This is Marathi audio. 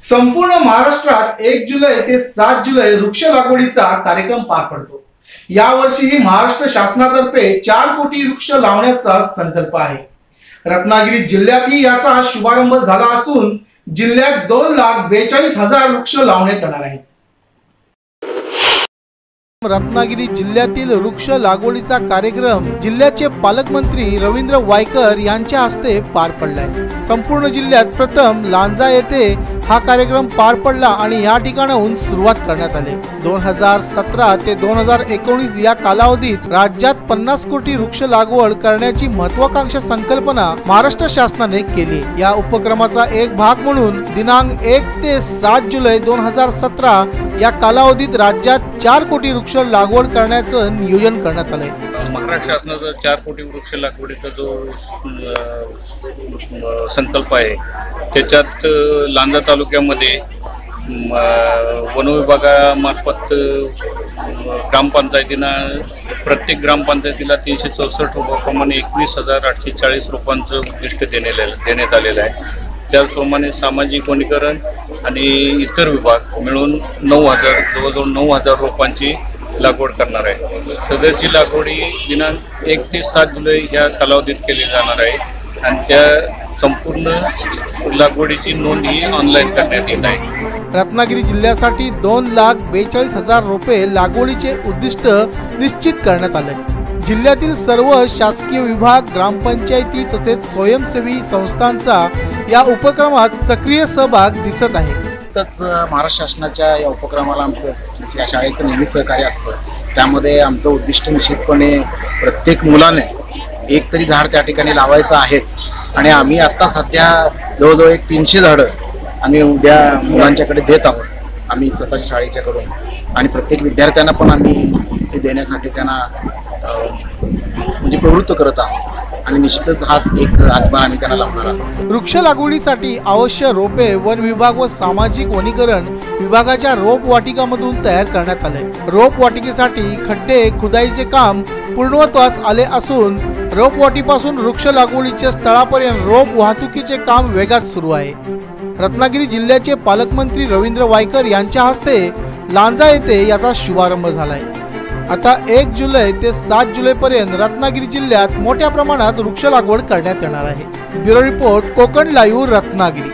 संपूर्ण महाराष्ट्रात 1 जुलै ते 7 जुलै वृक्ष लागवडीचा कार्यक्रम पार पडतो। यावर्षीही महाराष्ट्र शासनातर्फे 4 कोटी वृक्ष लावण्याचा संकल्प आहे। रत्नागिरी जिल्ह्यातही याचा शुभारंभ झाला असून जिल्ह्यात 2,42,000 वृक्ष लावण्यात येणार आहेत। रत्नागिरी जिल्ह्यातील वृक्ष लागवडीचा कार्यक्रम जिल्ह्याचे पालकमंत्री रवींद्र वायकर यांच्या हस्ते पार पडलाय। संपूर्ण जिल्ह्यात प्रथम लांजा येथे हा कार्यक्रम पार पडला आणि या ठिकाणाहून सुरुवात करण्यात आली। 2017 ते 2019 या कालावधीत राज्यात 50 कोटी वृक्ष लागवड करण्याची महत्त्वाकांक्षी संकल्पना महाराष्ट्र शासनाने केली। या उपक्रमाचा एक भाग म्हणून दिनांक 1 ते 7 जुलै 2017 या कालावधीत राज्यात 4 कोटी वृक्ष लागवड करण्याचं नियोजन करण्यात आले। महाराष्ट्र शासनाचा 4 कोटी वृक्ष लागवडीचा जो संकल्प आहे त्याच्यात लांजा तालुक्यामध्ये वन विभागामार्फत ग्रामपंचायतीनं प्रत्येक ग्रामपंचायतीला 364 रोपांप्रमाणे 21,840 रोपांचं उद्दिष्ट देण्यात आलेलं आहे। त्याचप्रमाणे सामाजिक वनीकरण आणि इतर विभाग मिळून 9,000 जवळजवळ 9,000 रोपांची लागवड करणार आहे। सदरची लागवडी दिनांक 1 ते 7 जुलै ह्या कालावधीत केली जाणार आहे आणि त्या संपूर्ण लागवडीची नोंद ही ऑनलाईन करण्यात येत आहे। रत्नागिरी जिल्ह्यासाठी 2,42,000 रोपे लागवडीचे उद्दिष्ट निश्चित करण्यात आले। जिल्ह्यातील सर्व शासकीय विभाग, ग्रामपंचायती तसेच स्वयंसेवी संस्थांचा या उपक्रमात सक्रिय सहभाग दिसत आहे। महाराष्ट्र शासनाच्या या उपक्रमाला आमचं या शाळेचं नेहमी सहकार्य असतं। त्यामध्ये आमचं उद्दिष्ट निश्चितपणे प्रत्येक मुलाने एक तरी झाड त्या ठिकाणी लावायचं आहेच आणि आम्ही आता सध्या जवळजवळ 300 झाडं आम्ही उद्या मुलांच्याकडे देत आहोत, आम्ही स्वतःच्या शाळेच्याकडून, आणि प्रत्येक विद्यार्थ्यांना पण आम्ही हे देण्यासाठी त्यांना म्हणजे प्रवृत्त करत आहोत आणि निश्चितच हा एक हातभार आम्ही त्यांना लावणार आहोत। वृक्ष लागवडीसाठी आवश्यक रोपे वन विभाग व सामाजिक वनीकरण विभागाच्या रोप वाटिकामधून तयार करण्यात आले। रोप वाटिकेसाठी खड्डे खुदाईचे काम पूर्णत्वास आले असून रोप वाटीपासून वृक्ष लागवडीच्या स्थळापर्यंत रोप वाहतुकीचे काम वेगात सुरू आहे। रत्नागिरी जिल्ह्याचे पालकमंत्री रवींद्र वायकर यांच्या हस्ते लांजा येथे याचा शुभारंभ झालाय। आता 1 जुलै ते 7 जुलै पर्यंत रत्नागिरी जिल्ह्यात मोठ्या प्रमाणात वृक्ष लागवड करण्यात येणार आहे। Bureau report, Konkan live, Ratnagiri.